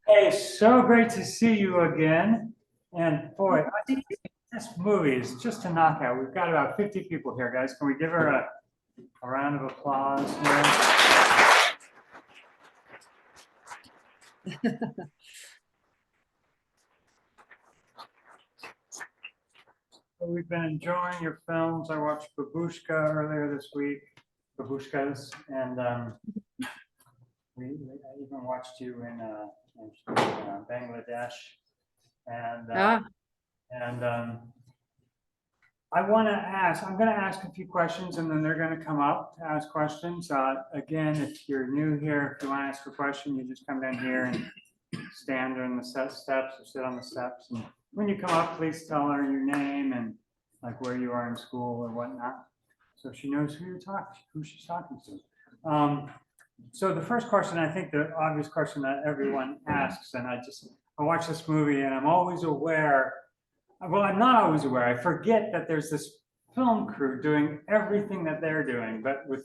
Hey, so great to see you again. And boy, I think this movie is just a knockout. We've got about 50 people here, guys. Can we give her a round of applause here? So we've been enjoying your films. I watched Babushka earlier this week, Babushkas, and I even watched you in Bangladesh. And Ah, and I want to ask, I'm going to ask a few questions and then they're going to come up to ask questions. Again, if you're new here, if you want to ask a question, you just come down here and stand on the steps or sit on the steps. And when you come up, please tell her your name and like where you are in school or whatnot. So she knows who she's talking to. So the first question, I think the obvious question that everyone asks, and I watch this movie and I'm always aware, well, I'm not always aware. I forget that there's this film crew doing everything that they're doing, but with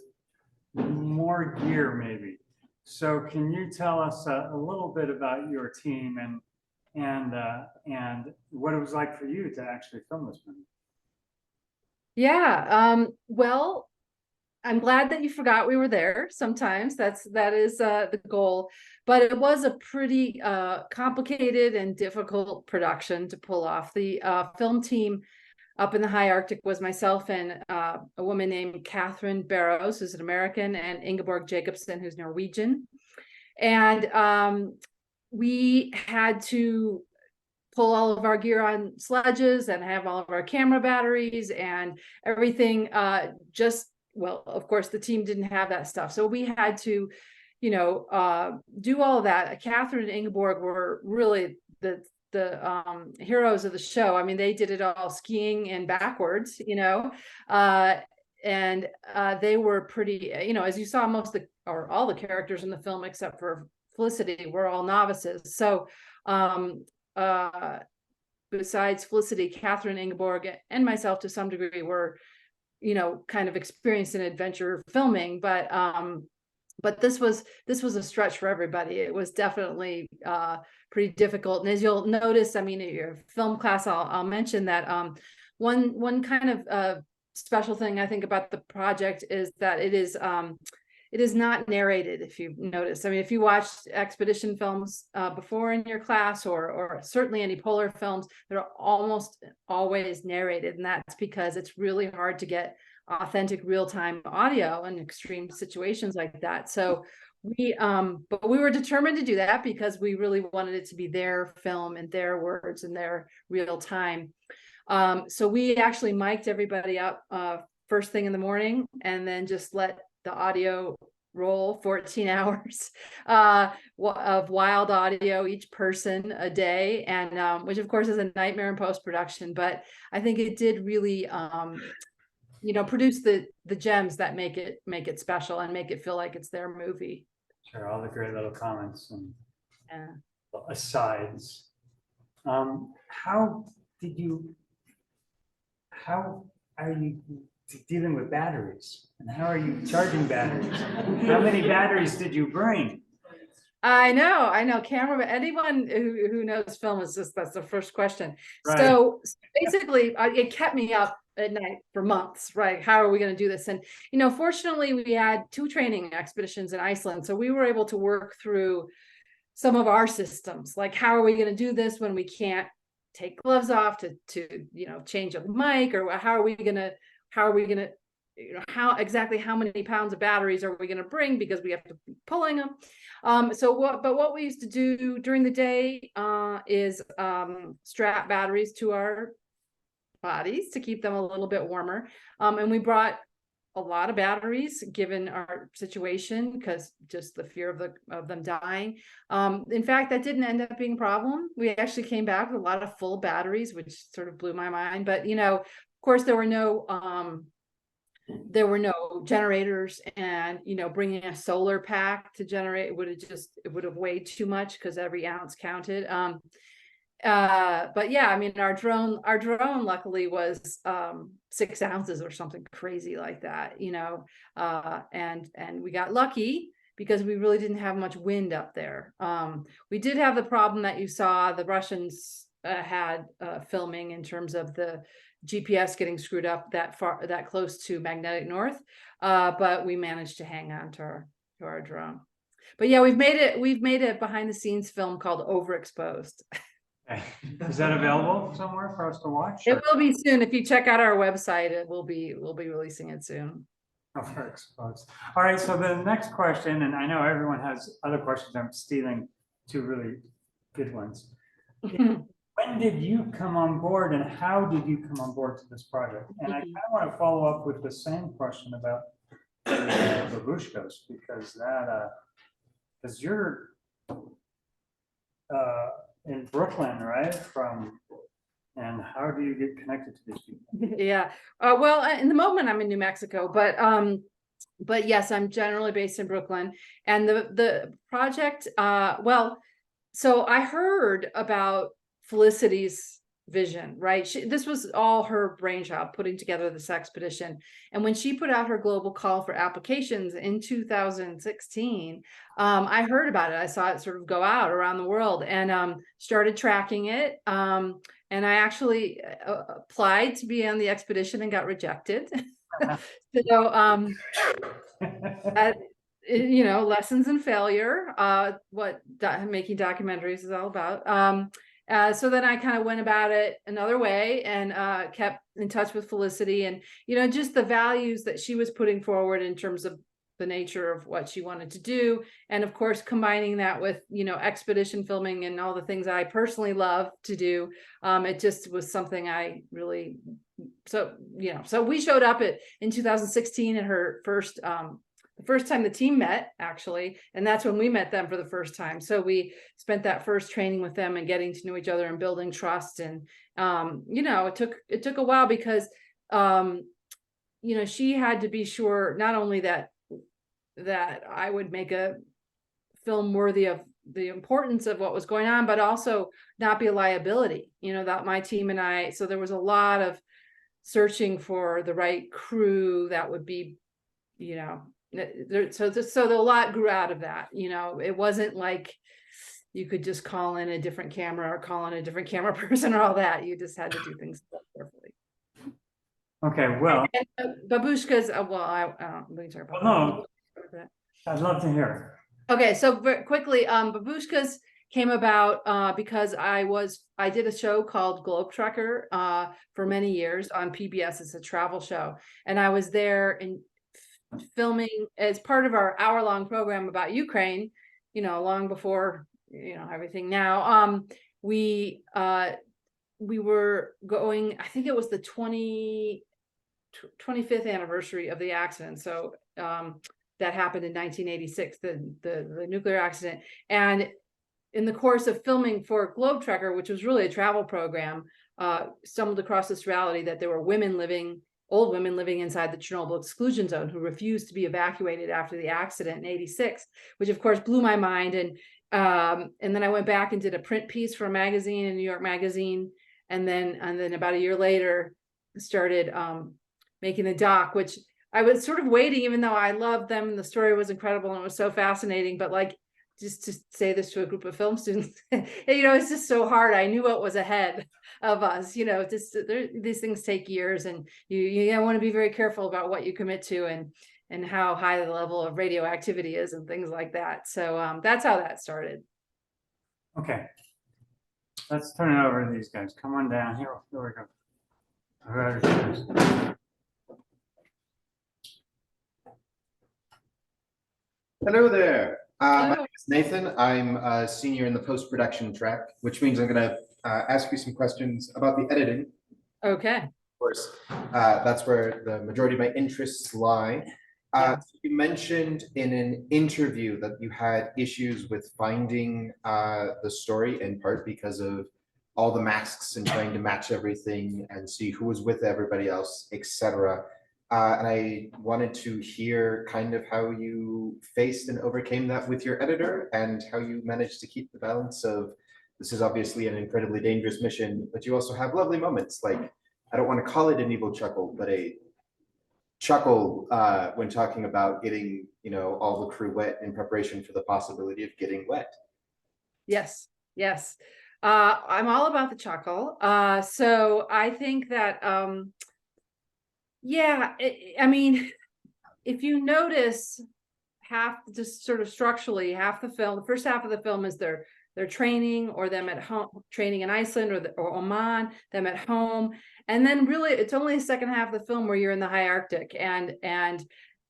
more gear maybe. So can you tell us a little bit about your team and what it was like for you to actually film this movie? yeah. Well, I'm glad that you forgot we were there. Sometimes that is the goal, but it was a pretty complicated and difficult production to pull off. The film team up in the high Arctic was myself and a woman named Catherine Barrows, who's an American, and Ingeborg Jacobsen, who's Norwegian. And we had to pull all of our gear on sledges and have all of our camera batteries and everything. Well, of course, the team didn't have that stuff. So we had to, do all of that. Catherine and Ingeborg were really the heroes of the show. I mean, they did it all skiing and backwards, and they were pretty, as you saw, most of the, or all the characters in the film, except for Felicity, were all novices. So, besides Felicity, Catherine, Ingeborg, and myself to some degree were, kind of experienced in adventure filming, but this was a stretch for everybody. It was definitely pretty difficult. And as you'll notice, I mean, at your film class, I'll mention that one kind of special thing I think about the project is that it is not narrated, if you notice. I mean, if you watched expedition films before in your class, or certainly any polar films, they're almost always narrated. And that's because it's really hard to get authentic real-time audio in extreme situations like that. So but we were determined to do that because we really wanted it to be their film and their words and their real time. So we actually mic'd everybody up first thing in the morning and then just let the audio roll 14 hours of wild audio, each person a day, and which of course is a nightmare in post-production, but I think it did really produce the gems that make it special and make it feel like it's their movie. Sure, all the great little comments and Yeah. asides. How are you dealing with batteries? And how are you charging batteries? How many batteries did you bring? I know. Camera, anyone who knows film is just, that's the first question. Right. So basically, it kept me up at night for months, right? How are we going to do this? And, fortunately, we had 2 training expeditions in Iceland. So we were able to work through some of our systems. Like, how are we going to do this when we can't take gloves off to change a mic? Or how are we going to, how many pounds of batteries are we going to bring, because we have to be pulling them. What we used to do during the day is strap batteries to our bodies to keep them a little bit warmer. And we brought a lot of batteries given our situation, because just the fear of them dying. In fact, that didn't end up being a problem. We actually came back with a lot of full batteries, which sort of blew my mind. But of course, there were no generators, and bringing a solar pack to generate it would have weighed too much, because every ounce counted. But yeah, I mean, our drone luckily was 6 ounces or something crazy like that, and we got lucky because we really didn't have much wind up there. We did have the problem that you saw the Russians had filming in terms of the GPS getting screwed up that close to magnetic north, but we managed to hang on to our drone. But yeah, we've made a behind the scenes film called Overexposed. Okay. Is that available somewhere for us to watch? It will be soon. If you check out our website, we'll be releasing it soon. Overexposed. All right, so the next question, and I know everyone has other questions, I'm stealing two really good ones. When did you come on board and how did you come on board to this project? And I kind of want to follow up with the same question about the babushkas, because that, because you're in Brooklyn, right? And how do you get connected to these people? Yeah. Well, in the moment I'm in New Mexico, but yes, I'm generally based in Brooklyn. And the project, well, so I heard about Felicity's vision, right? This was all her brainchild, putting together this expedition. And when she put out her global call for applications in 2016, I heard about it. I saw it sort of go out around the world and started tracking it. And I actually applied to be on the expedition and got rejected. So, you know, lessons in failure, what making documentaries is all about. So then I kind of went about it another way and kept in touch with Felicity, and, you know, just the values that she was putting forward in terms of the nature of what she wanted to do. And of course, combining that with, you know, expedition filming and all the things I personally love to do. It just was something I really, so, you know, so we showed up in 2016 at her first, the first time the team met, actually, and that's when we met them for the first time. So we spent that first training with them and getting to know each other and building trust. And you know, it took a while because you know, she had to be sure not only that I would make a film worthy of the importance of what was going on, but also not be a liability, you know, that my team and I, so there was a lot of searching for the right crew that would be, you know, so a lot grew out of that. You know, it wasn't like you could just call in a different camera or call in a different camera person or all that. You just had to do things carefully. Okay, well, babushkas. Well, we can talk about no, that. I'd love to hear. Okay, so very quickly, babushkas came about because I did a show called Globe Trekker for many years on PBS. It's a travel show, and I was there in filming as part of our hour-long program about Ukraine, you know, long before, you know, everything now. We were going, I think it was the 25th anniversary of the accident. So that happened in 1986, the nuclear accident. And in the course of filming for Globe Trekker, which was really a travel program, stumbled across this reality that there were old women living inside the Chernobyl exclusion zone who refused to be evacuated after the accident in 86, which of course blew my mind. And then I went back and did a print piece for a magazine, a New York magazine. And then about a year later, started making the doc, which I was sort of waiting, even though I loved them and the story was incredible and it was so fascinating, but like, just to say this to a group of film students, you know, it's just so hard. I knew what was ahead of us, you know, these things take years, and you want to be very careful about what you commit to and how high the level of radioactivity is and things like that. So that's how that started. Okay, let's turn it over to these guys. Come on down here. Here we go. Hello there. My name is Nathan. I'm a senior in the post-production track, which means I'm going to ask you some questions about the editing. Okay. Of course, that's where the majority of my interests lie. You mentioned in an interview that you had issues with finding the story, in part because of all the masks and trying to match everything and see who was with everybody else, etc. And I wanted to hear kind of how you faced and overcame that with your editor, and how you managed to keep the balance of, this is obviously an incredibly dangerous mission, but you also have lovely moments, like, I don't want to call it an evil chuckle, but a chuckle when talking about getting, you know, all the crew wet in preparation for the possibility of getting wet. Yes, yes. I'm all about the chuckle. So I think that, yeah, I mean, if you notice half, just sort of structurally, half the film, the first half of the film is their training, or them at home, training in Iceland or Oman, them at home. And then really it's only the second half of the film where you're in the high Arctic, and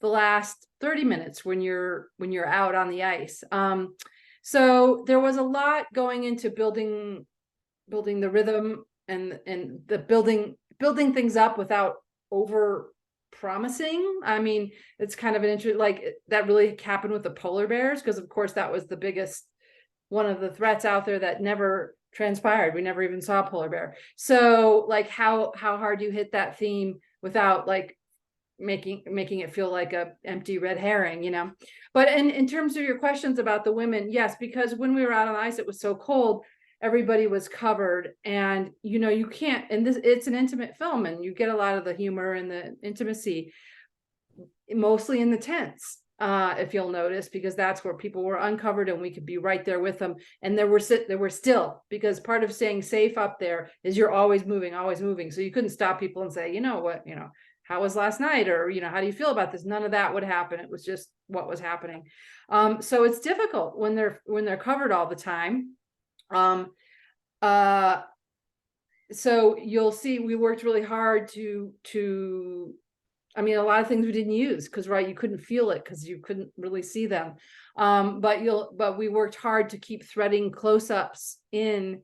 the last 30 minutes when you're out on the ice. So there was a lot going into building the rhythm, and the building things up without over promising. I mean, it's kind of an interest, like that really happened with the polar bears, because of course that was the biggest, one of the threats out there that never transpired. We never even saw a polar bear. So like how hard you hit that theme without like making it feel like a empty red herring, you know. But in terms of your questions about the women, yes, because when we were out on ice, it was so cold, everybody was covered, and you know, you can't, and it's an intimate film, and you get a lot of the humor and the intimacy mostly in the tents, if you'll notice, because that's where people were uncovered and we could be right there with them. And there were still, because part of staying safe up there is you're always moving. So you couldn't stop people and say, you know what, you know, how was last night? Or, you know, how do you feel about this? None of that would happen. It was just what was happening. So it's difficult when they're covered all the time. So you'll see, we worked really hard to I mean, a lot of things we didn't use because, right, you couldn't feel it because you couldn't really see them. But we worked hard to keep threading close-ups in,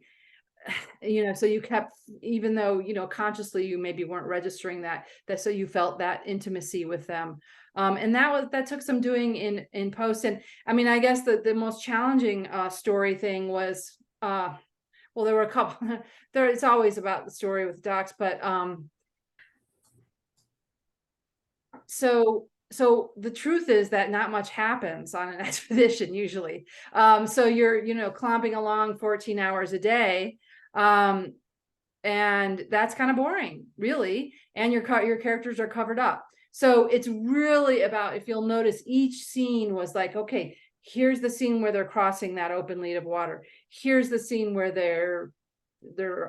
you know, so you kept, even though, you know, consciously you maybe weren't registering that so you felt that intimacy with them. And that took some doing in post. And I mean, I guess the most challenging story thing was, well, there were a couple, it's always about the story with docs, but so the truth is that not much happens on an expedition usually. So you're, you know, clomping along 14 hours a day. And that's kind of boring, really. And your characters are covered up. So it's really about, if you'll notice, each scene was like, okay, here's the scene where they're crossing that open lead of water. Here's the scene where they're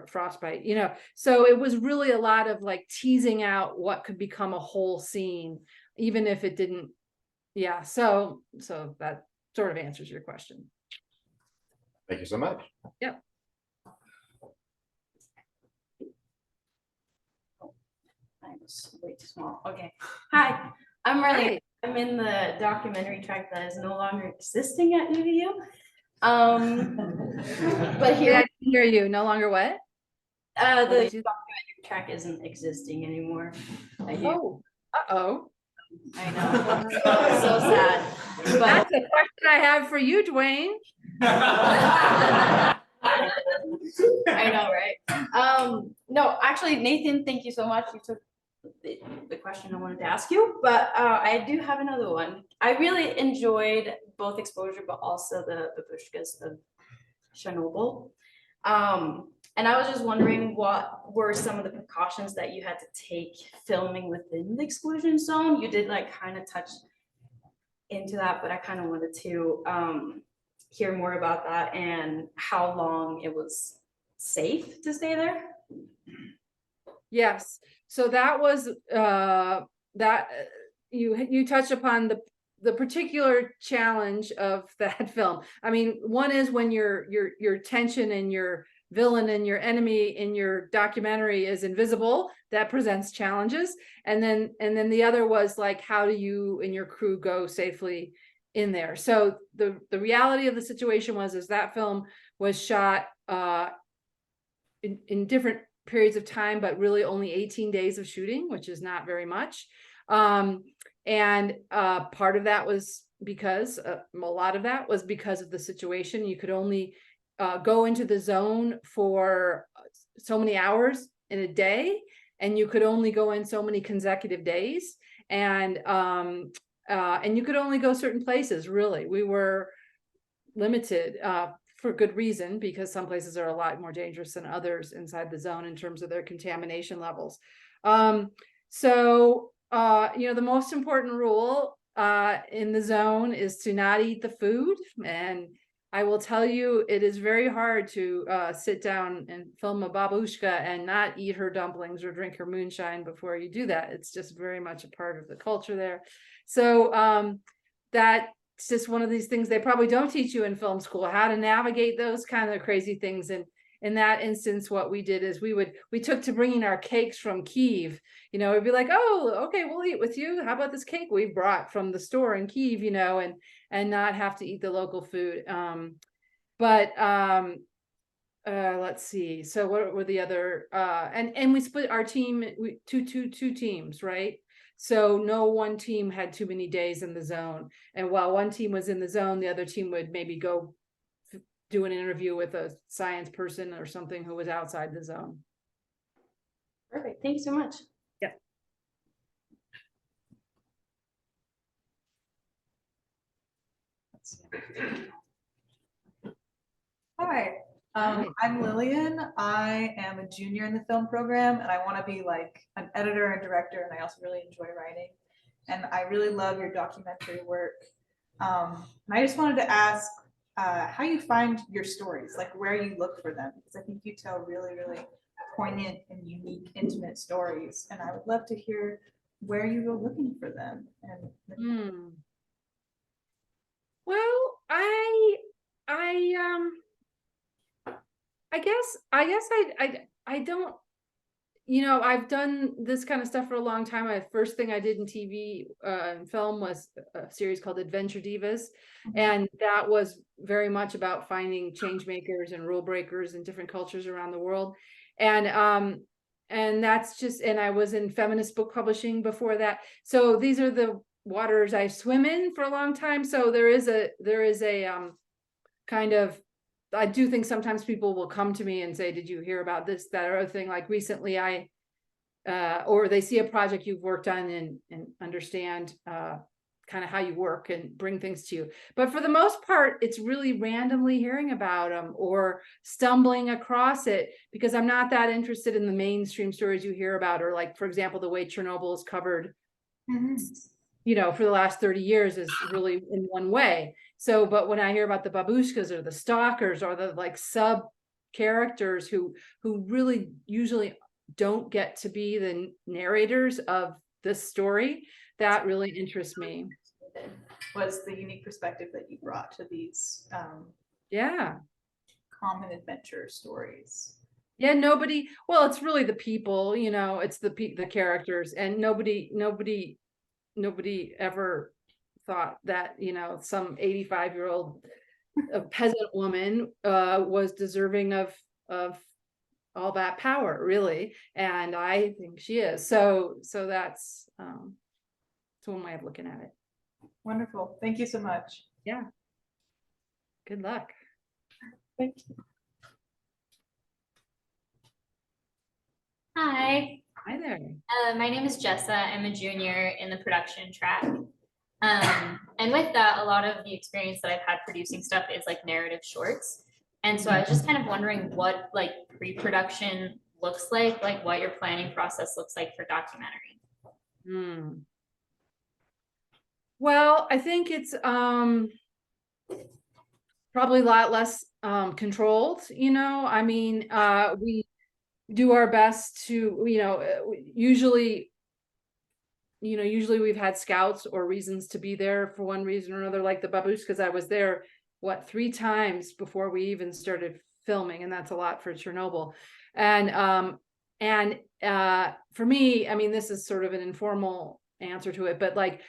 frostbite, you know. So it was really a lot of like teasing out what could become a whole scene, even if it didn't. Yeah, so that sort of answers your question. Thank you so much. Yep. I was way too small. Okay. Hi, I'm in the documentary track that is no longer existing at UVU. But here, I didn't hear you. No longer what? the documentary track isn't existing anymore. Oh, uh-oh. I know. So sad. But That's a question I have for you, Dwayne. I know, right? No, actually, Nathan, thank you so much. You took the question I wanted to ask you, but I do have another one. I really enjoyed both exposure, but also the babushkas of Chernobyl. And I was just wondering, what were some of the precautions that you had to take filming within the exclusion zone? You did like kind of touch into that, but I kind of wanted to hear more about that and how long it was safe to stay there. Yes. So that was that you touch upon the particular challenge of that film. I mean, one is when your tension and your villain and your enemy in your documentary is invisible, that presents challenges. And then the other was like, how do you and your crew go safely in there? So the reality of the situation is that film was shot in different periods of time, but really only 18 days of shooting, which is not very much. And part of that was because a lot of that was because of the situation. You could only go into the zone for so many hours in a day, and you could only go in so many consecutive days, and you could only go certain places. Really, we were limited for good reason, because some places are a lot more dangerous than others inside the zone in terms of their contamination levels. So the most important rule in the zone is to not eat the food. And I will tell you, it is very hard to sit down and film a babushka and not eat her dumplings or drink her moonshine before you do that. It's just very much a part of the culture there. So that's just one of these things they probably don't teach you in film school, how to navigate those kind of crazy things. And in that instance, what we did is we took to bringing our cakes from Kyiv. It'd be like, oh, okay, we'll eat with you. How about this cake we brought from the store in Kyiv, and not have to eat the local food. Let's see. So what were the other, and we split our team, two teams, right? So no one team had too many days in the zone. And while one team was in the zone, the other team would maybe go do an interview with a science person or something who was outside the zone. Perfect. Thanks so much. Yeah. Hi, Hi. I'm Lillian. I am a junior in the film program and I want to be like an editor and director, and I also really enjoy writing. And I really love your documentary work. And I just wanted to ask how you find your stories, like where you look for them, because I think you tell really, really poignant and unique, intimate stories. And I would love to hear where you go looking for them. And Well, I don't, I've done this kind of stuff for a long time. My first thing I did in TV and film was a series called Adventure Divas. And that was very much about finding change makers and rule breakers in different cultures around the world. And that's just, and I was in feminist book publishing before that. So these are the waters I swim in for a long time. So there is a kind of, I do think sometimes people will come to me and say, did you hear about this, that, or other thing? Like recently or they see a project you've worked on and understand kind of how you work and bring things to you. But for the most part, it's really randomly hearing about them or stumbling across it, because I'm not that interested in the mainstream stories you hear about, or like, for example, the way Chernobyl is covered for the last 30 years is really in one way. So, but when I hear about the babushkas or the stalkers or the like sub characters who really usually don't get to be the narrators of this story, that really interests me. was the unique perspective that you brought to these Yeah. common adventure stories. Yeah, well, it's really the people, it's the characters, and nobody ever thought that, some 85-year-old peasant woman was deserving of all that power, really. And I think she is. So that's one way of looking at it. Wonderful. Thank you so much. Yeah. Good luck. Thank you. Hi. Hi there. My name is Jessa. I'm a junior in the production track. And with that, a lot of the experience that I've had producing stuff is like narrative shorts. And so I was just kind of wondering what like pre-production looks like what your planning process looks like for documentary. Well, I think it's probably a lot less controlled, I mean, we do our best to, usually we've had scouts or reasons to be there for one reason or another, like the babushkas. I was there 3 times before we even started filming, and that's a lot for Chernobyl. And for me, I mean, this is sort of an informal answer to it, but like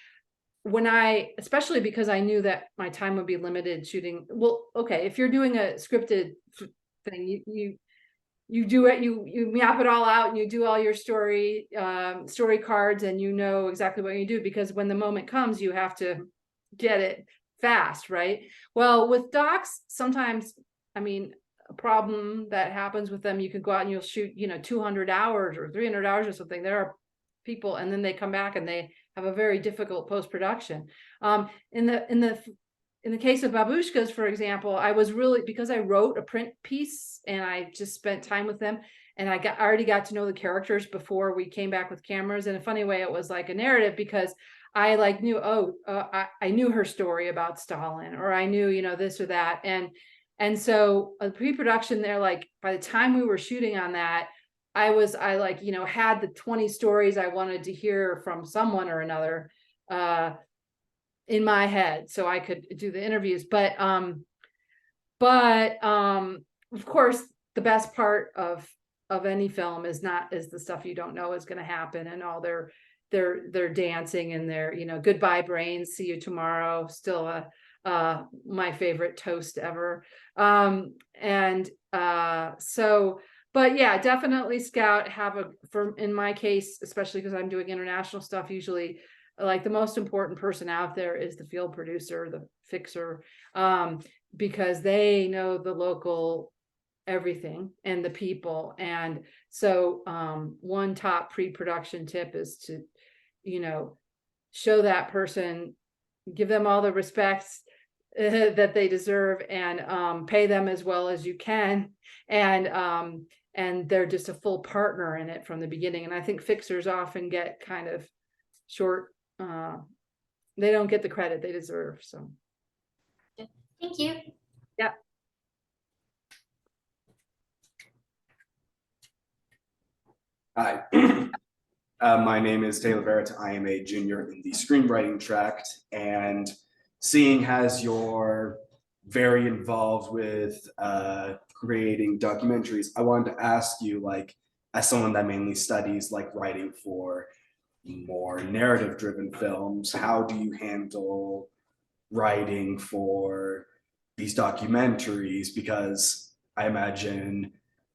especially because I knew that my time would be limited shooting. Well, okay, if you're doing a scripted thing, you do it, you map it all out and you do all your story cards, and you know exactly what you do, because when the moment comes, you have to get it fast, right? Well, with docs, sometimes, I mean, a problem that happens with them, you can go out and you'll shoot, 200 hours or 300 hours or something. There are people, and then they come back and they have a very difficult post-production. In in the case of Babushkas, for example, I was really, because I wrote a print piece and I just spent time with them, and I already got to know the characters before we came back with cameras. In a funny way, it was like a narrative, because I like knew, I knew her story about Stalin, or I knew, this or that. And so pre-production there, like by the time we were shooting on that, I had the 20 stories I wanted to hear from someone or another in my head, so I could do the interviews. But of course, the best part of any film is the stuff you don't know is going to happen, and all their dancing and their, goodbye brains, see you tomorrow, still my favorite toast ever. But yeah, definitely scout, in my case, especially because I'm doing international stuff, usually like the most important person out there is the field producer, the fixer, because they know the local everything and the people. And so one top pre-production tip is to, show that person, give them all the respects that they deserve, and pay them as well as you can. And they're just a full partner in it from the beginning. And I think fixers often get kind of short, they don't get the credit they deserve. So Thank you. yeah. Hi, my name is Taylor Verrett. I am a junior in the screenwriting track, and seeing as you're very involved with creating documentaries, I wanted to ask you, like, as someone that mainly studies like writing for more narrative-driven films, how do you handle writing for these documentaries? Because I imagine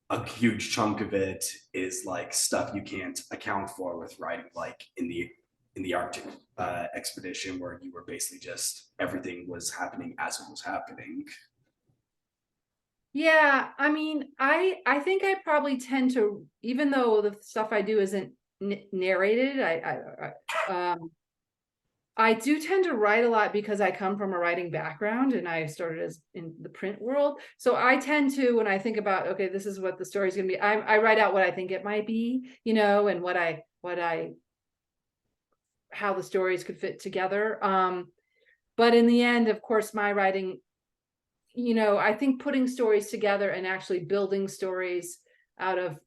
a huge chunk of it is like stuff you can't account for with writing, like in the Arctic expedition, where you were basically just, everything was happening as it was happening. Yeah, I mean, I think I probably tend to, even though the stuff I do isn't narrated, I do tend to write a lot because I come from a writing background and I started as in the print world. So I tend to, when I think about, okay, this is what the story's gonna be, I write out what I think it might be, and how the stories could fit together. But in the end, of course, my writing, I think putting stories together and actually building stories out of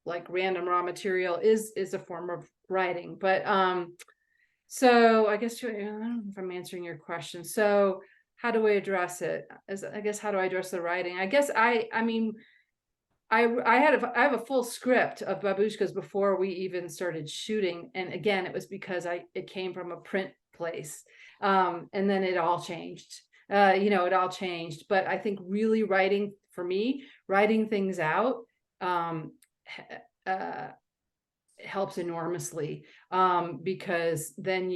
like random raw material is a form of writing. But so I guess I don't know if I'm answering your question. So how do we address it? How do I address the writing? I guess I have a full script of Babushkas before we even started shooting, and again, it was because it came from a print place, and then it all changed. It all changed. But I think really writing, for me, writing things out helps enormously, because then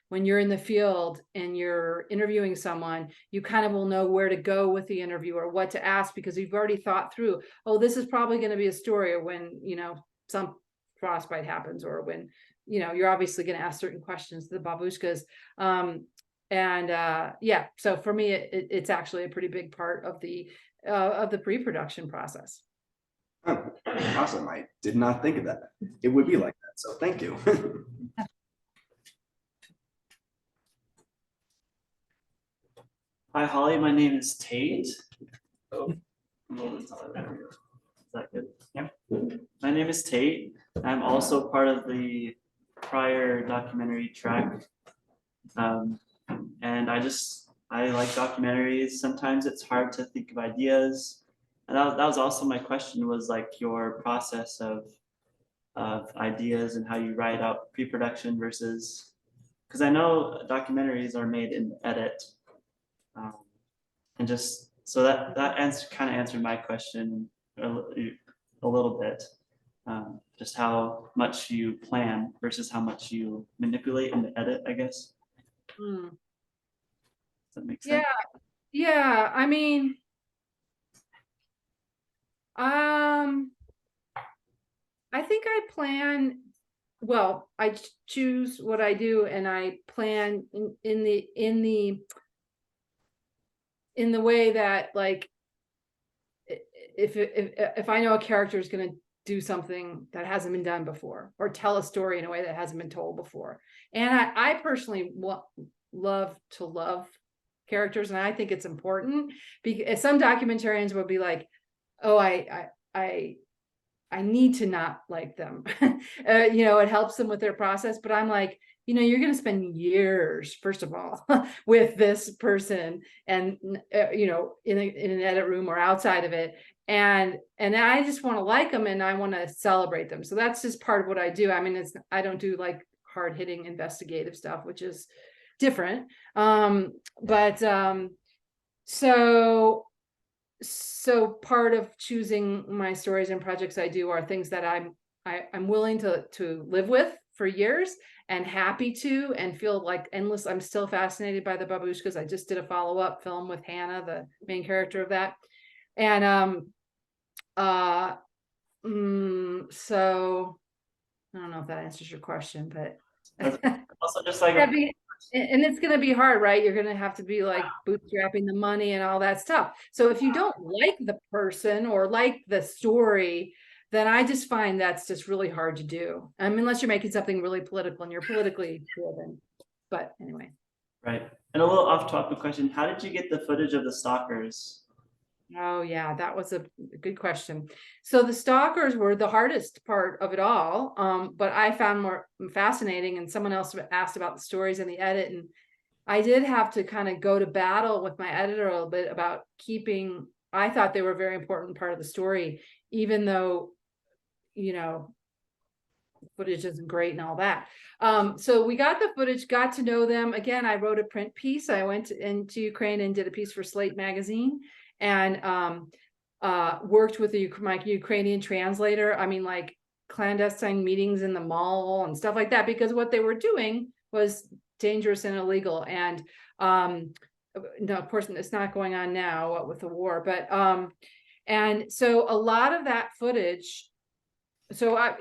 when you're in the field and you're interviewing someone, you kind of will know where to go with the interview or what to ask, because you've already thought through, oh, this is probably going to be a story of when some frostbite happens, or when you're obviously going to ask certain questions to the babushkas. Yeah, so for me, it's actually a pretty big part of the pre-production process. Oh, awesome. I did not think of that. It would be like that. So thank you. Hi, Holly. My name is Tate. Oh, I'm a little bit taller. There we go. Is that good? Yeah. My name is Tate. I'm also part of the prior documentary track. And I like documentaries. Sometimes it's hard to think of ideas. And that was also my question, was like your process of ideas and how you write out pre-production versus, because I know documentaries are made in edit. And just so that kind of answered my question a little bit. Just how much you plan versus how much you manipulate in the edit, I guess. Hmm. Does that make sense? Yeah. I mean, I think I plan, well, I choose what I do, and I plan in the in the way that like, if I know a character is going to do something that hasn't been done before, or tell a story in a way that hasn't been told before. And I personally love characters, and I think it's important, because some documentarians will be like, oh, I need to not like them. You know, it helps them with their process, but I'm like, you know, you're going to spend years, first of all, with this person, and you know, in an edit room or outside of it. And I just want to like them, and I want to celebrate them. So that's just part of what I do. I mean, I don't do like hard hitting investigative stuff, which is different. So part of choosing my stories and projects I do are things that I'm willing to live with for years, and happy to, and feel like endless. I'm still fascinated by the babushkas. I just did a follow-up film with Hannah, the main character of that. And so I don't know if that answers your question, but Also, just like, and it's going to be hard, right? You're going to have to be like bootstrapping the money and all that stuff. So if you don't like the person or like the story, then I just find that's just really hard to do. I mean, unless you're making something really political and you're politically driven. But anyway. right. And a little off topic question. How did you get the footage of the stalkers? Oh yeah, that was a good question. So the stalkers were the hardest part of it all, but I found more fascinating, and someone else asked about the stories and the edit, and I did have to kind of go to battle with my editor a little bit about keeping, I thought they were a very important part of the story, even though, you know, footage isn't great and all that. So we got the footage, got to know them. Again, I wrote a print piece. I went into Ukraine and did a piece for Slate magazine, and worked with my Ukrainian translator. I mean, like clandestine meetings in the mall and stuff like that, because what they were doing was dangerous and illegal. And no, of course, it's not going on now, what with the war, but and so a lot of that footage. So I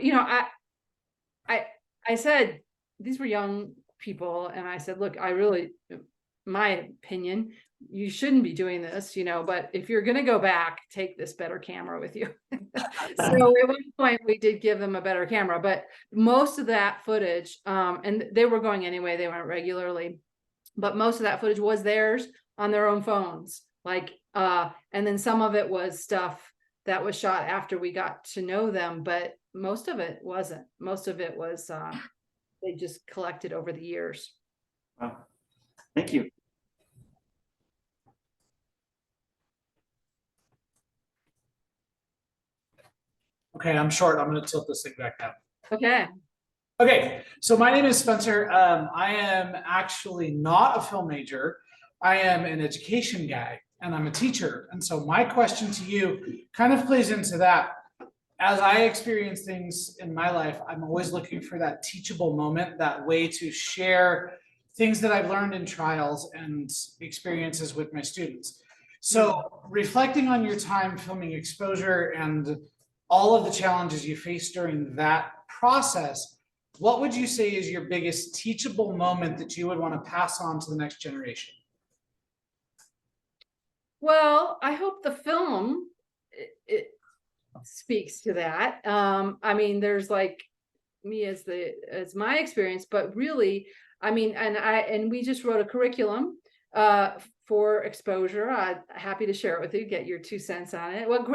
said, these were young people, and I said, look, my opinion, you shouldn't be doing this, you know, but if you're going to go back, take this better camera with you. So at one point we did give them a better camera, but most of that footage, and they were going anyway, they went regularly, but most of that footage was theirs on their own phones. Like, and then some of it was stuff that was shot after we got to know them, but most of it wasn't. Most of it was, they just collected over the years. Wow. Thank you. Okay, I'm short. I'm gonna tilt this thing back down. Okay. Okay, so my name is Spencer. I am actually not a film major. I am an education guy, and I'm a teacher. And so my question to you kind of plays into that. As I experience things in my life, I'm always looking for that teachable moment, that way to share things that I've learned in trials and experiences with my students. So reflecting on your time filming Exposure and all of the challenges you faced during that process, what would you say is your biggest teachable moment that you would want to pass on to the next generation? Well, I hope the film it speaks to that. I mean, there's like me as my experience, but really, I mean, and we just wrote a curriculum for Exposure. I'm happy to share it with you, get your 2 cents on it. What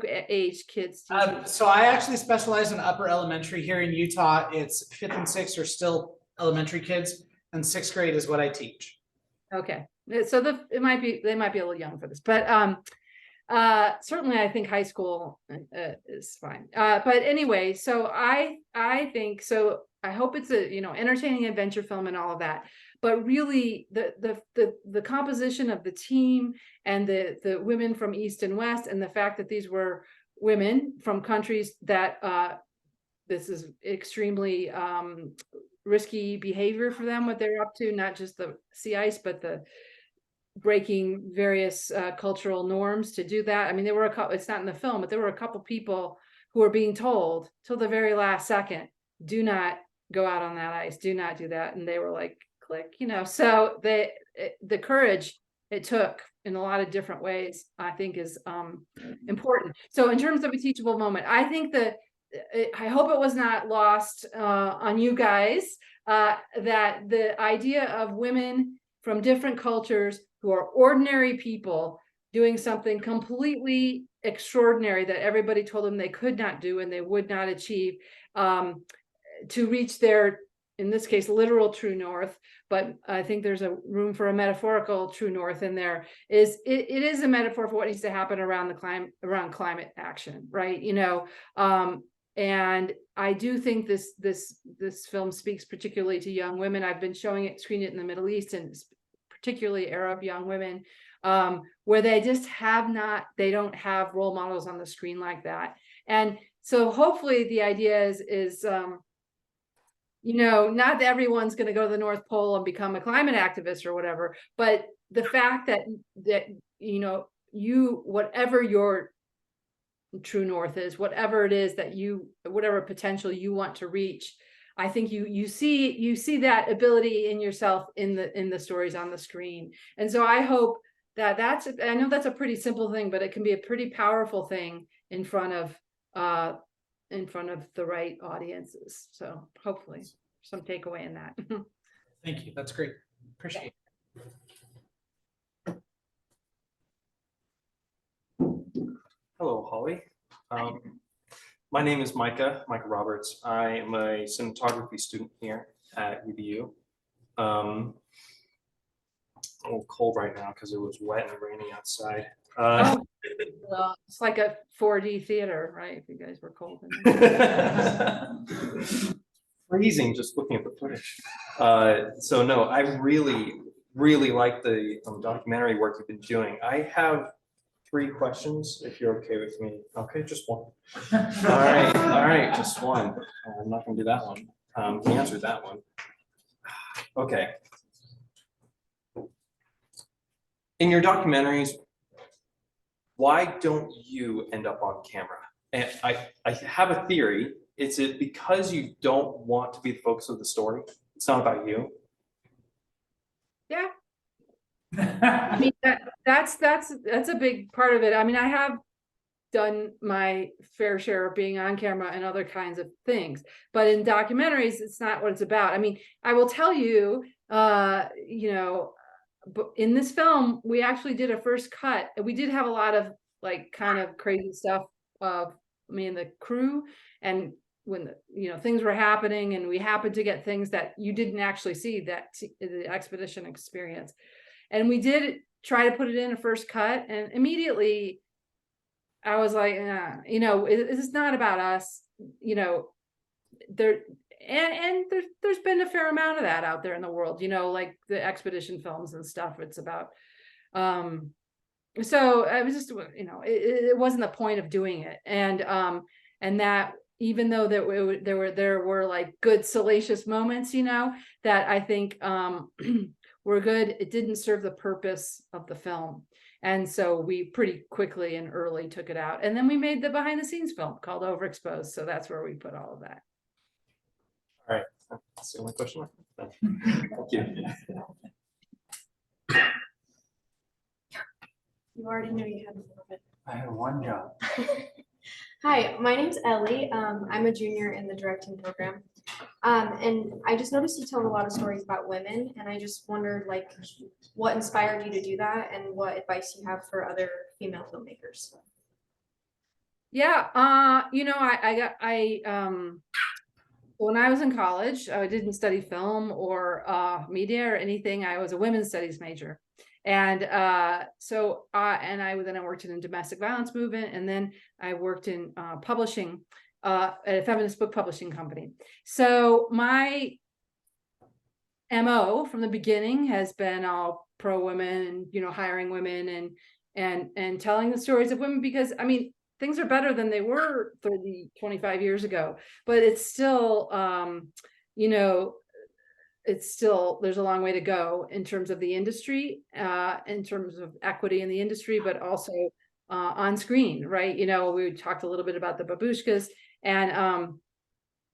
age kids do you So I actually specialize in upper elementary here in Utah. It's 5th and 6th are still elementary kids, and 6th grade is what I teach. Okay, so they might be a little young for this, but certainly I think high school is fine. But anyway, so I think so. I hope it's a, you know, entertaining adventure film and all of that. But really, the composition of the team and the women from East and West, and the fact that these were women from countries that this is extremely risky behavior for them, what they're up to, not just the sea ice, but the breaking various cultural norms to do that. I mean, there were a couple, it's not in the film, but there were a couple people who were being told till the very last second, do not go out on that ice, do not do that. And they were like, click, you know, so the courage it took in a lot of different ways, I think is important. So in terms of a teachable moment, I think that I hope it was not lost on you guys that the idea of women from different cultures who are ordinary people doing something completely extraordinary that everybody told them they could not do and they would not achieve, to reach their, in this case, literal true north, but I think there's a room for a metaphorical true north in there. It is a metaphor for what needs to happen around the climate action, right? And I do think this film speaks particularly to young women. I've been screening it in the Middle East, and particularly Arab young women, where they just they don't have role models on the screen like that. And so hopefully the idea is not that everyone's going to go to the North Pole and become a climate activist or whatever, but the fact that whatever your true north is, whatever it is that whatever potential you want to reach, I think you see that ability in yourself in the stories on the screen. And so I hope I know that's a pretty simple thing, but it can be a pretty powerful thing in front of the right audiences. So hopefully some takeaway in that. Thank you. That's great. Appreciate it. Hello, Holly. My name is Micah Roberts. I am a cinematography student here at UVU. A little cold right now because it was wet and rainy outside. Well, it's like a 4D theater, right? If you guys were cold. Freezing just looking at the footage. So no, I really like the documentary work you've been doing. I have 3 questions, if you're okay with me. Okay, just one. All right, just one. I'm not gonna do that one. He answered that one. Okay. In your documentaries, why don't you end up on camera? And I have a theory. Is it because you don't want to be the focus of the story? It's not about you. Yeah. I mean, that's a big part of it. I mean, I have done my fair share of being on camera and other kinds of things, but in documentaries, it's not what it's about. I mean, I will tell you, but in this film, we actually did a first cut. We did have a lot of like kind of crazy stuff of me and the crew, and when things were happening, and we happened to get things that you didn't actually see, that the expedition experience. And we did try to put it in a first cut, and immediately I was like, it's not about us, there's been a fair amount of that out there in the world, like the expedition films and stuff. It's about, so I was just, it wasn't the point of doing it. And that even though there were like good salacious moments, that I think, were good, it didn't serve the purpose of the film. And so we pretty quickly and early took it out. And then we made the behind the scenes film called Overexposed. So that's where we put all of that. All right, that's the only question. Thank you. You already knew you had a little bit. I have one job. Hi, my name's Ellie. I'm a junior in the directing program. And I just noticed you tell a lot of stories about women, and I just wondered like what inspired you to do that and what advice you have for other female filmmakers. Yeah, when I was in college, I didn't study film or media or anything. I was a women's studies major. And then I worked in a domestic violence movement, and then I worked in publishing at a feminist book publishing company. So my MO from the beginning has been all pro women, hiring women and telling the stories of women, because I mean, things are better than they were 30, 25 years ago, but it's still, there's a long way to go in terms of the industry, in terms of equity in the industry, but also on screen, right? We talked a little bit about the babushkas, and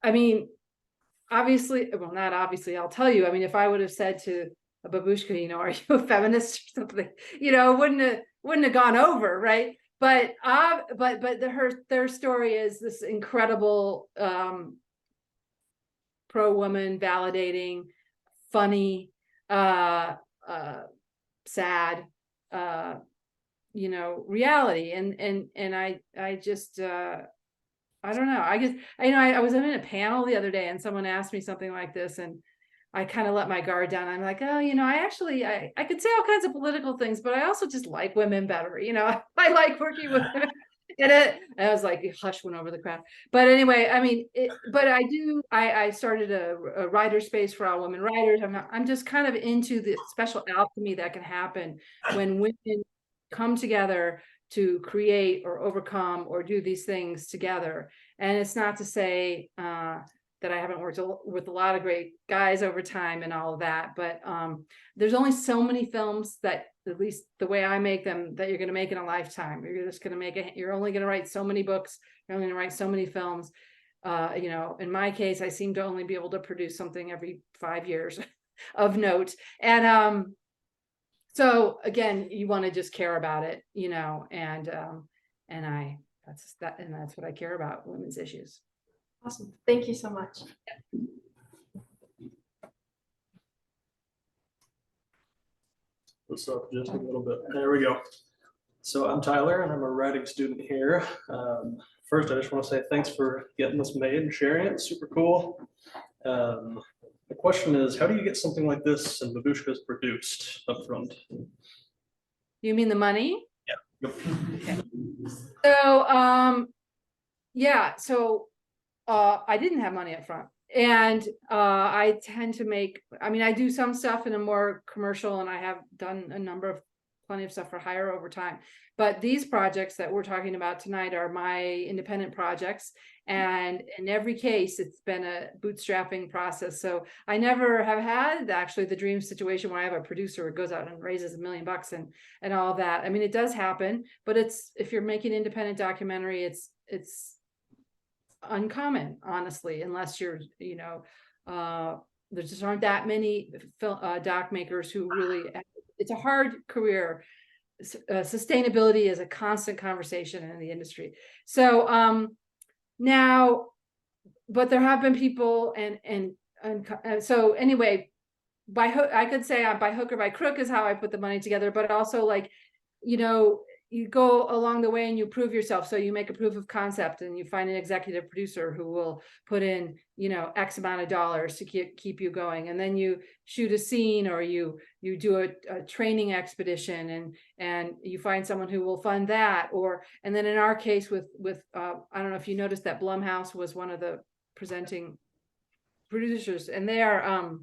I mean, obviously, well, not obviously, I'll tell you, I mean, if I would have said to babushka, you know, are you a feminist or something? You know, wouldn't have gone over, right? But their story is this incredible pro-woman, validating, funny, sad, you know, reality. And I just I don't know. I guess, you know, I was in a panel the other day and someone asked me something like this, and I kind of let my guard down. I'm like, oh, you know, I could say all kinds of political things, but I also just like women better. You know, I like working with women. And I was like, hush, went over the crowd. But anyway, I mean, but I started a writer space for all women writers. I'm just kind of into the special alchemy that can happen when women come together to create or overcome or do these things together. And it's not to say that I haven't worked with a lot of great guys over time and all of that, but there's only so many films that, at least the way I make them, that you're going to make in a lifetime. You're just going to make it. You're only going to write so many books. You're only going to write so many films. You know, in my case, I seem to only be able to produce something every 5 years of note. And so again, you want to just care about it, you know, and that's what I care about, women's issues. Awesome. Thank you so much. What's up just a little bit. There we go. So I'm Tyler and I'm a writing student here. First, I just want to say thanks for getting this made and sharing it. It's super cool. The question is, how do you get something like this and babushkas produced up front? You mean the money? Yeah. Yep. So yeah, so I didn't have money up front. And I tend to make, I mean, I do some stuff in a more commercial, and I have done plenty of stuff for hire over time. But these projects that we're talking about tonight are my independent projects. And in every case, it's been a bootstrapping process. So I never have had actually the dream situation where I have a producer who goes out and raises $1 million and all that. I mean, it does happen, but if you're making independent documentary, it's uncommon, honestly, unless you're, you know, there just aren't that many doc makers who really, it's a hard career. Sustainability is a constant conversation in the industry. So now, but there have been people and so anyway, I could say by hook or by crook is how I put the money together, but also, like, you know, you go along the way and you prove yourself. So you make a proof of concept and you find an executive producer who will put in, you know, X amount of dollars to keep you going. And then you shoot a scene, or you do a training expedition, and you find someone who will fund that. And then in our case with I don't know if you noticed that Blumhouse was one of the presenting producers, and they are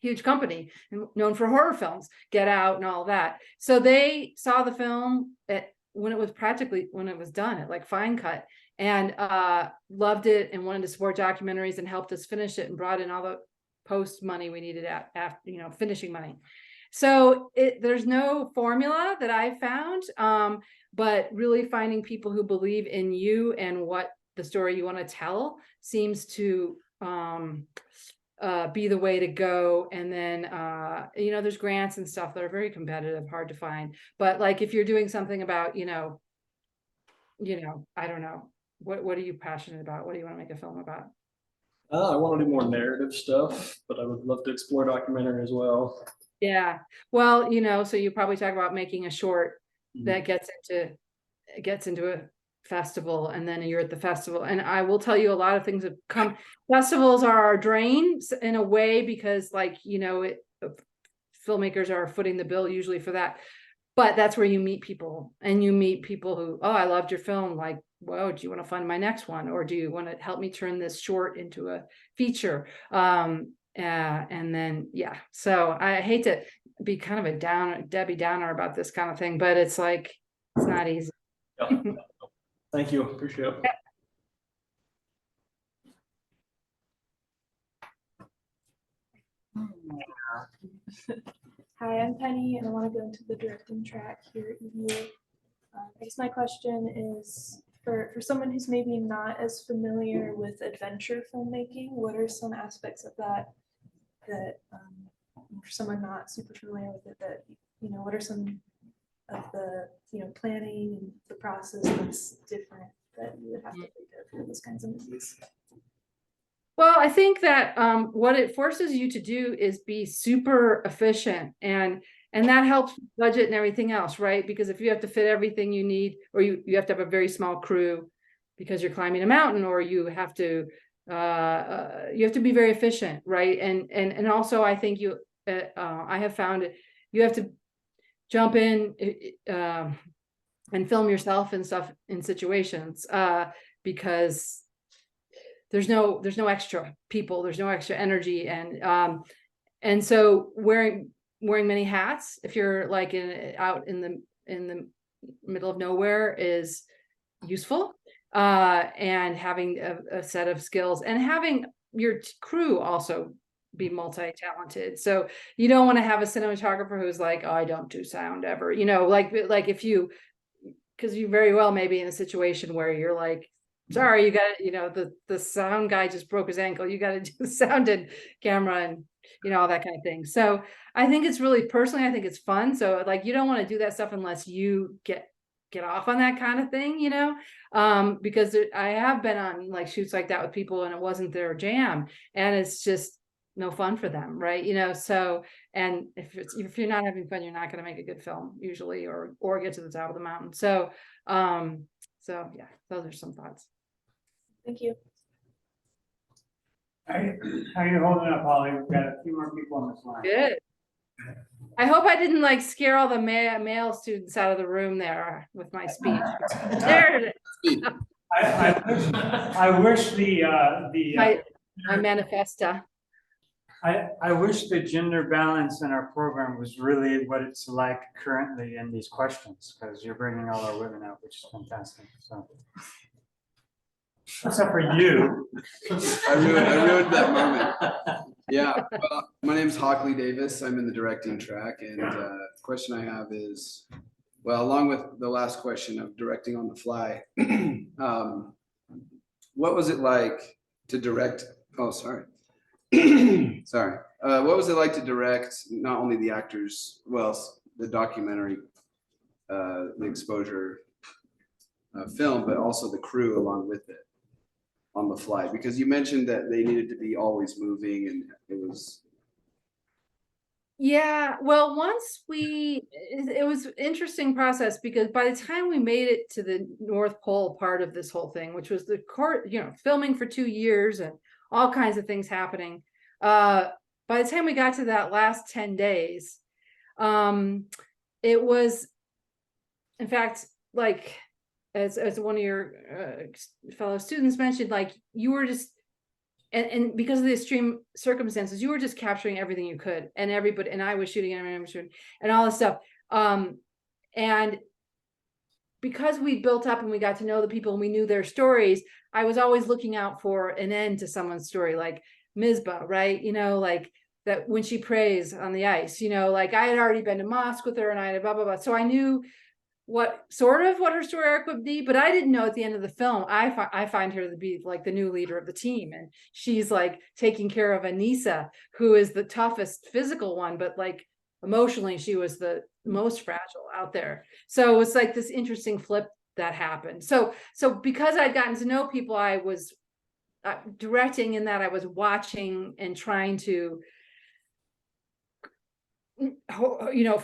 huge company known for horror films, Get Out and all that. So they saw the film when it was done at like Fine Cut, and loved it and wanted to support documentaries and helped us finish it and brought in all the post money we needed after, you know, finishing money. So there's no formula that I found, but really finding people who believe in you and what the story you want to tell seems to be the way to go. And then you know, there's grants and stuff that are very competitive, hard to find. But like, if you're doing something about, you know, I don't know, what are you passionate about? What do you want to make a film about? I want to do more narrative stuff, but I would love to explore documentary as well. Yeah, well, you know, so you probably talk about making a short that gets into a festival, and then you're at the festival. And I will tell you, a lot of things have come. Festivals are our drain in a way, because, like, you know, filmmakers are footing the bill usually for that. But that's where you meet people, and you meet people who, oh, I loved your film. Like, whoa, do you want to fund my next one? Or do you want to help me turn this short into a feature? And then, yeah, so I hate to be kind of a Debbie Downer about this kind of thing, but it's like, it's not easy. Yeah. Thank you. Appreciate it. Hi, I'm Penny, and I want to go into the directing track here at EDU. I guess my question is, for someone who's maybe not as familiar with adventure filmmaking, what are some aspects of that for someone not super familiar with it, that, what are some of the, planning and the process that's different that you would have to think of for those kinds of movies? Well, I think that what it forces you to do is be super efficient, and that helps budget and everything else, right? Because if you have to fit everything you need, or you have to have a very small crew because you're climbing a mountain, or you have to be very efficient, right? And also I think I have found you have to jump in and film yourself and stuff in situations because there's no extra people, there's no extra energy, and so wearing many hats if you're like out in the middle of nowhere is useful, and having a set of skills and having your crew also be multi-talented. So you don't want to have a cinematographer who's like, oh, I don't do sound ever, like if you, because you very well may be in a situation where you're like, sorry, you got the sound guy just broke his ankle, you got to do the sound and camera and all that kind of thing. So I think it's really, personally, I think it's fun. So like, you don't want to do that stuff unless you get off on that kind of thing, because I have been on like shoots like that with people and it wasn't their jam, and it's just no fun for them, right? So, and if you're not having fun, you're not going to make a good film usually, or get to the top of the mountain. So yeah, those are some thoughts. Thank you. How are you holding up, Holly? We've got a few more people on this line. Good. I hope I didn't like scare all the male students out of the room there with my speech. There it is. I wish my manifesto. I wish the gender balance in our program was really what it's like currently in these questions, because you're bringing all our women out, which is fantastic. So, except for you. I ruined that moment. Yeah, well, my name is Hockley Davis. I'm in the directing track, and the question I have is, well, along with the last question of directing on the fly, what was it like to direct? Oh, sorry. Sorry. What was it like to direct not only the actors, well, the documentary, the exposure film, but also the crew along with it on the fly? Because you mentioned that they needed to be always moving, and it was. Yeah, well, it was an interesting process, because by the time we made it to the North Pole part of this whole thing, which was the court, filming for 2 years and all kinds of things happening. By the time we got to that last 10 days, it was, in fact, like, as one of your fellow students mentioned, like, you were just, and because of the extreme circumstances, you were just capturing everything you could, and everybody, and I was shooting, and everyone was shooting, and all this stuff. And because we built up and we got to know the people and we knew their stories, I was always looking out for an end to someone's story, like Mizpah, right? Like that when she prays on the ice, like I had already been to mosque with her, and I had blah, blah, blah. So I knew what her story arc would be, but I didn't know at the end of the film, I find her to be like the new leader of the team. And she's like taking care of Anissa, who is the toughest physical one, but like emotionally, she was the most fragile out there. So it's like this interesting flip that happened. So because I'd gotten to know people, I was directing in that I was watching and trying to,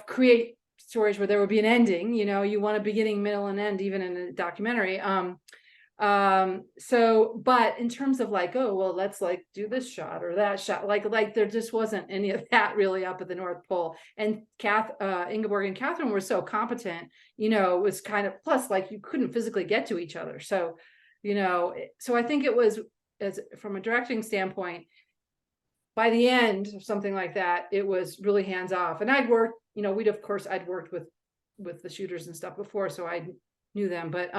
create stories where there would be an ending. You want a beginning, middle, and end, even in a documentary. But in terms of like, oh, well, let's like do this shot or that shot, like there just wasn't any of that really up at the North Pole. And Ingeborg and Catherine were so competent, it was kind of, plus like you couldn't physically get to each other. So, so I think it was, from a directing standpoint, by the end of something like that, it was really hands off. And I'd worked, I'd worked with the shooters and stuff before, so I knew them. But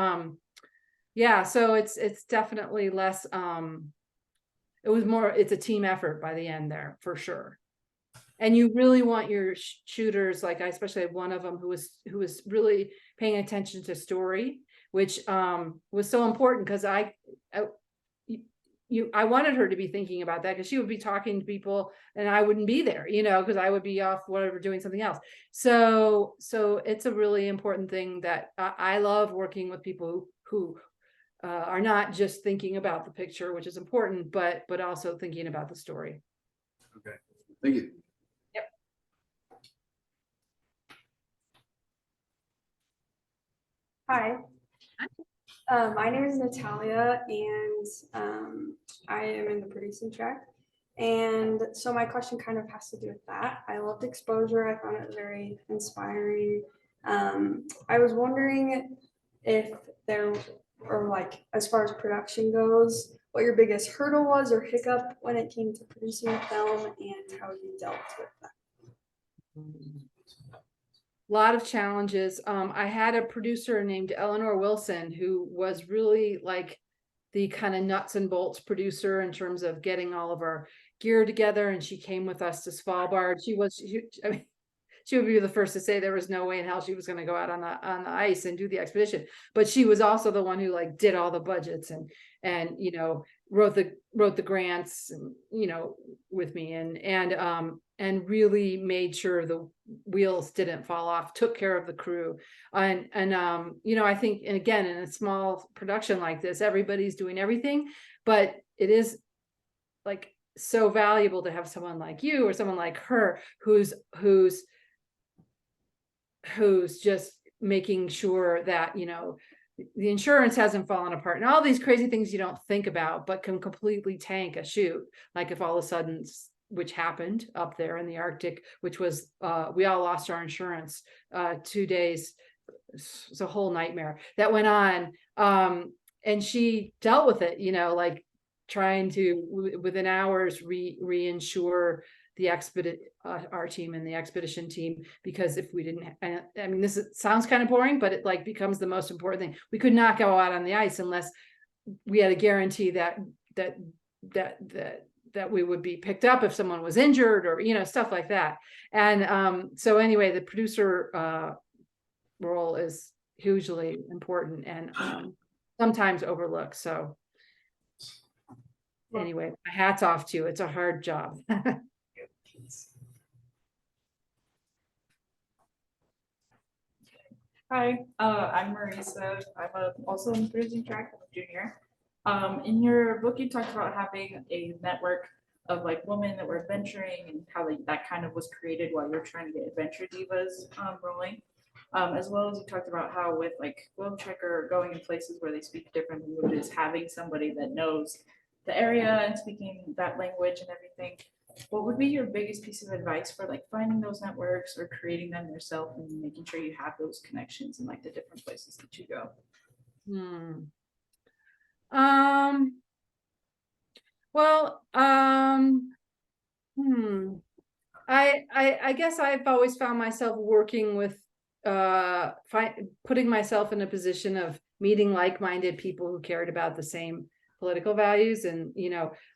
yeah, so it's definitely less. It was more. It's a team effort by the end there for sure. And you really want your shooters, like I especially had one of them who was really paying attention to story, which was so important, because I wanted her to be thinking about that because she would be talking to people and I wouldn't be there, because I would be off whatever doing something else. So it's a really important thing that I love working with people who are not just thinking about the picture, which is important, but also thinking about the story. Okay, thank you. Yep. Hi. My name is Natalia, and I am in the producing track. And so my question kind of has to do with that. I loved exposure. I found it very inspiring. I was wondering if there, or like as far as production goes, what your biggest hurdle was or hiccup when it came to producing a film and how you dealt with that. Lot of challenges. I had a producer named Eleanor Wilson who was really like the kind of nuts and bolts producer in terms of getting all of our gear together. And she came with us to Svalbard. I mean, she would be the first to say there was no way in hell she was going to go out on the ice and do the expedition. But she was also the one who like did all the budgets and wrote the grants and with me and really made sure the wheels didn't fall off, took care of the crew. And I think, and again, in a small production like this, everybody's doing everything, but it is like so valuable to have someone like you or someone like her who's just making sure that, the insurance hasn't fallen apart and all these crazy things you don't think about, but can completely tank a shoot. Like if all of a sudden, which happened up there in the Arctic, which was, we all lost our insurance, 2 days. It's a whole nightmare that went on. And she dealt with it, like trying to, within hours, reinsure the our team and the expedition team, because if we didn't, I mean, sounds kind of boring, but it like becomes the most important thing. We could not go out on the ice unless we had a guarantee that we would be picked up if someone was injured or, stuff like that. And so anyway, the producer role is hugely important and sometimes overlooked. So anyway, hats off to you. It's a hard job. Hi, I'm Marisa. I'm also in producing track. I'm a junior. In your book, you talked about having a network of like women that were adventuring and how that kind of was created while you're trying to get Adventure Divas rolling. As well as you talked about how with like Globe Checker going in places where they speak different languages, having somebody that knows the area and speaking that language and everything. What would be your biggest piece of advice for like finding those networks or creating them yourself and making sure you have those connections in like the different places that you go? Well, I guess I've always found myself working with putting myself in a position of meeting like-minded people who cared about the same political values. And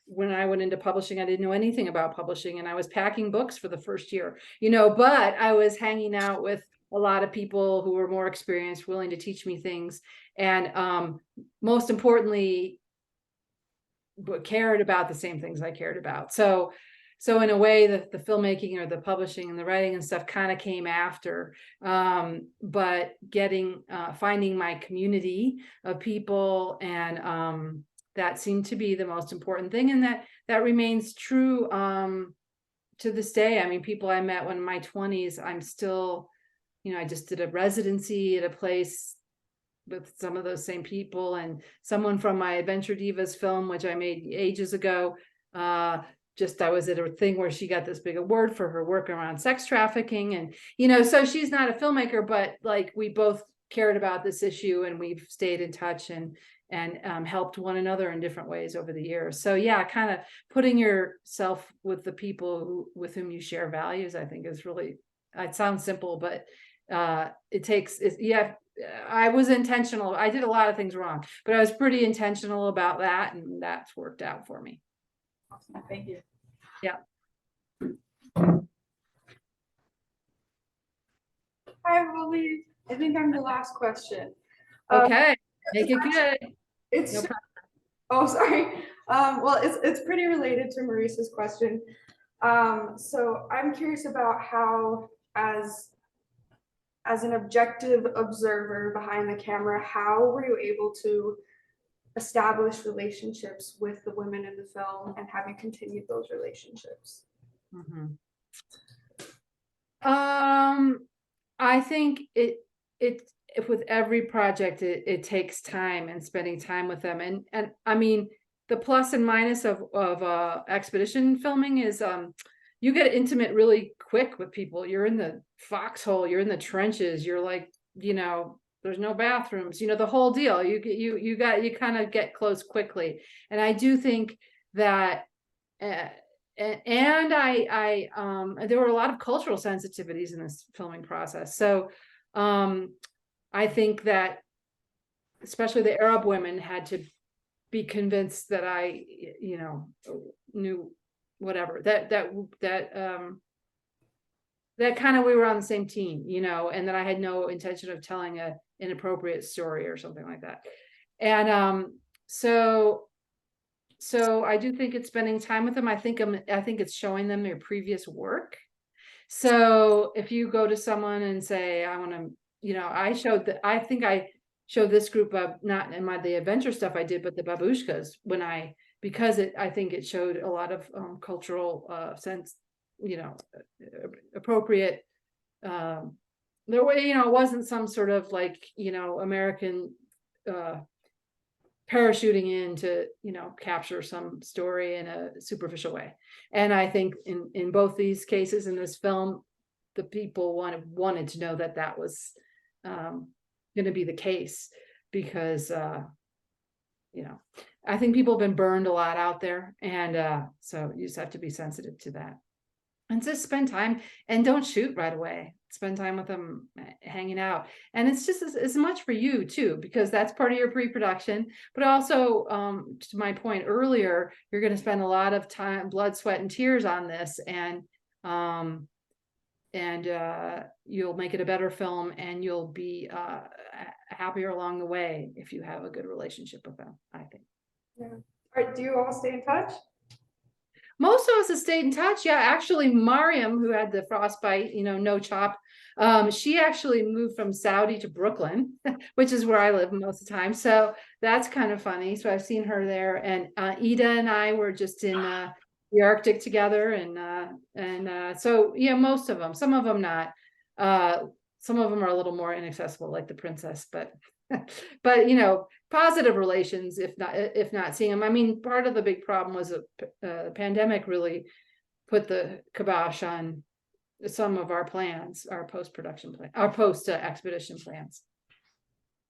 when I went into publishing, I didn't know anything about publishing, and I was packing books for the first year, but I was hanging out with a lot of people who were more experienced, willing to teach me things, and most importantly, cared about the same things I cared about. So in a way, the filmmaking or the publishing and the writing and stuff kind of came after, but finding my community of people, and that seemed to be the most important thing, and that remains true to this day. I mean, people I met when in my 20s, I'm still, I just did a residency at a place with some of those same people, and someone from my Adventure Divas film, which I made ages ago. I was at a thing where she got this big award for her work around sex trafficking, and so she's not a filmmaker, but like we both cared about this issue, and we've stayed in touch and helped one another in different ways over the years. So yeah, kind of putting yourself with the people with whom you share values, I think is really, it sounds simple, but I was intentional. I did a lot of things wrong, but I was pretty intentional about that, and that's worked out for me. Awesome. Thank you. Yeah. Hi, Robbie. I think I'm the last question. Okay, make it good. It's No problem. Oh, sorry. Well, it's pretty related to Maurice's question. So I'm curious about how, as an objective observer behind the camera, how were you able to establish relationships with the women in the film, and have you continued those relationships? I think it with every project, it takes time and spending time with them. And I mean, the plus and minus of expedition filming is you get intimate really quick with people. You're in the foxhole, you're in the trenches, you're like, there's no bathrooms, the whole deal. You kind of get close quickly. And I do think that and I there were a lot of cultural sensitivities in this filming process. So I think that especially the Arab women had to be convinced that I, knew whatever, that kind of, we were on the same team, and that I had no intention of telling a inappropriate story or something like that. And so I do think it's spending time with them. I think it's showing them their previous work. So if you go to someone and say, I want to, I think I showed this group of, not in the adventure stuff I did, but the babushkas because I think it showed a lot of cultural sense, appropriate. There were, it wasn't some sort of like, American parachuting in to, capture some story in a superficial way. And I think in both these cases in this film, the people wanted to know that was going to be the case, because I think people have been burned a lot out there, and so you just have to be sensitive to that, and just spend time, and don't shoot right away. Spend time with them, hanging out, and it's just as much for you too, because that's part of your pre-production. But also, to my point earlier, you're going to spend a lot of time, blood, sweat, and tears on this, and you'll make it a better film, and you'll be happier along the way if you have a good relationship with them, I think. Yeah. All right, do you all stay in touch? Most of us have stayed in touch. Yeah, actually, Mariam, who had the frostbite, no chop, she actually moved from Saudi to Brooklyn, which is where I live most of the time. So that's kind of funny. So I've seen her there, and Ida and I were just in the Arctic together, and so yeah, most of them. Some of them not. Some of them are a little more inaccessible, like the princess, but positive relations, if not seeing them. I mean, part of the big problem was the pandemic really put the kibosh on some of our plans, our post-production plan, our post-expedition plans.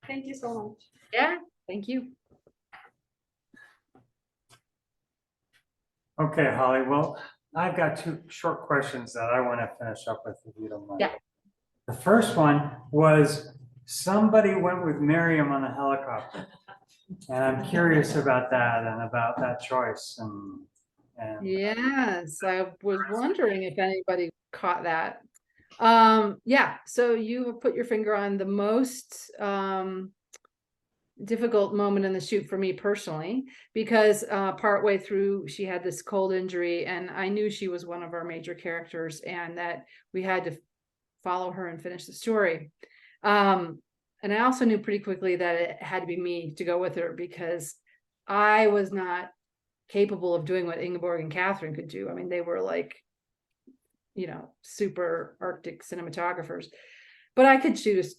Thank you so much. Yeah, thank you. Okay, Holly, well, I've got two short questions that I want to finish up with, if you don't mind. Yeah. The first one was, somebody went with Miriam on a helicopter. And I'm curious about that and about that choice. And Yes, I was wondering if anybody caught that. Yeah, so you have put your finger on the most difficult moment in the shoot for me personally, because partway through she had this cold injury, and I knew she was one of our major characters, and that we had to follow her and finish the story. And I also knew pretty quickly that it had to be me to go with her, because I was not capable of doing what Ingeborg and Catherine could do. I mean, they were like, super Arctic cinematographers, but I could shoot a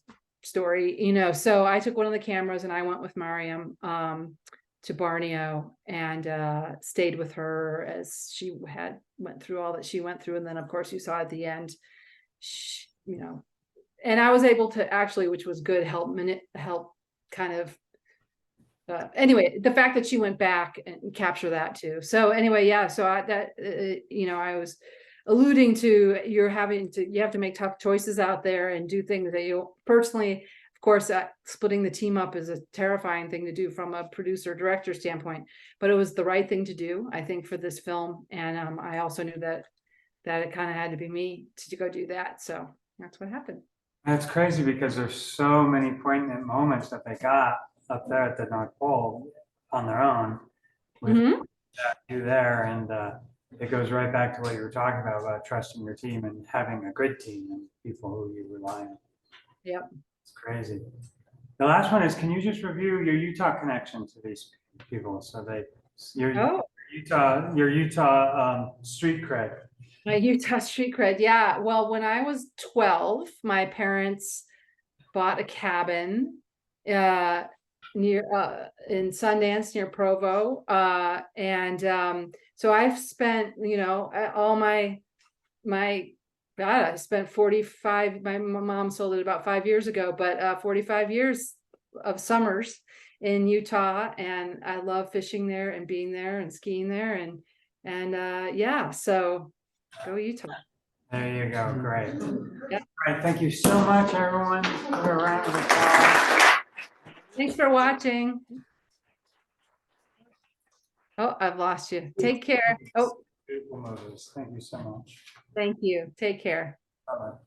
story, so I took one of the cameras and I went with Mariam to Borneo, and stayed with her as she went through all that she went through. And then of course you saw at the end, and I was able to actually, which was good, help kind of anyway, the fact that she went back and capture that too. So anyway, yeah, so I was alluding to, you have to make tough choices out there and do things that you personally, of course, splitting the team up is a terrifying thing to do from a producer director standpoint, but it was the right thing to do, I think, for this film. And I also knew that it kind of had to be me to go do that. So that's what happened. that's crazy, because there's so many poignant moments that they got up there at the North Pole on their own. with Mhm. you there, and it goes right back to what you were talking about trusting your team and having a good team and people who you rely on. Yep. It's crazy. The last one is, can you just review your Utah connection to these people? So Oh, your Utah street cred. my Utah street cred. Yeah. Well, when I was 12, my parents bought a cabin near in Sundance near Provo. So I've spent, all my God, I spent 45, my mom sold it about 5 years ago, but 45 years of summers in Utah, and I love fishing there and being there and skiing there, and yeah, so go Utah. There you go. Great. Yeah. All right. Thank you so much, everyone. Give a round of applause. Thanks for watching. Oh, I've lost you. Take care. Oh, Beautiful movies. Thank you so much. thank you. Take care. Bye-bye.